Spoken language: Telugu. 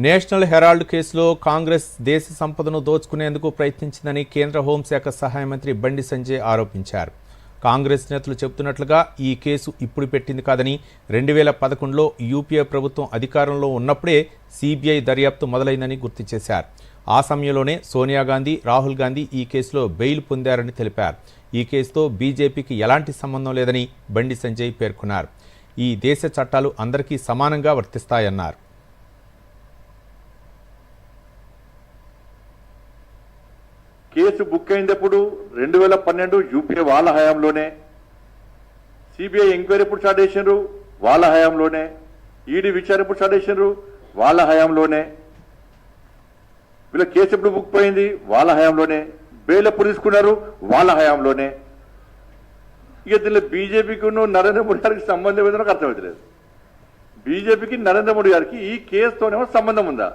నేషనల్ హెరాల్డ్ కేసులో కాంగ్రెస్ దేశ సంపదను దోచుకునేందుకు ప్రయత్నించిందని కేంద్ర హోంశాఖ సహాయ మంత్రి బండి సంజయ్ ఆరోపించారు. కాంగ్రెస్ నేతలు చెబుతున్నట్లుగా ఈ కేసు ఇప్పుడు పెట్టింది కాదని 2011లో యూపీఏ ప్రభుత్వం అధికారంలో ఉన్నప్పుడే సిబిఐ దర్యాప్తు మొదలైందని గుర్తు చేశారు. ఆ సమయంలోనే సోనియా గాంధీ, రాహుల్ గాంధీ ఈ కేసులో బెయిల్ పొందారని తెలిపారు. ఈ కేసుతో బీజేపీకి ఎలాంటి సంబంధం లేదని బండి సంజయ్ పేర్కొన్నారు. ఈ దేశ చట్టాలు అందరికీ సమానంగా వర్తిస్తాయన్నారు. కేసు బుక్ అయినప్పుడు 2012 యూపీఏ వాళ్ళ హయాంలోనే, సిబిఐ ఎంక్వైరీ ఎప్పుడు స్టార్ట్ చేసినారు వాళ్ళ హయాంలోనే, ఈడీ విచారణ ఎప్పుడు స్టార్ట్ చేసినారు వాళ్ళ హయాంలోనే, వీళ్ళ కేసు ఎప్పుడు బుక్ పోయింది వాళ్ళ హయాంలోనే, బెయిల్ ఎప్పుడు తీసుకున్నారు వాళ్ళ హయాంలోనే. ఇక దీనిలో బీజేపీకి నరేంద్ర మోడీ గారికి సంబంధం ఏదో నాకు అర్థమవుతలేదు. బీజేపీకి నరేంద్ర మోడీ గారికి ఈ కేసుతోనేమో సంబంధం ఉందా?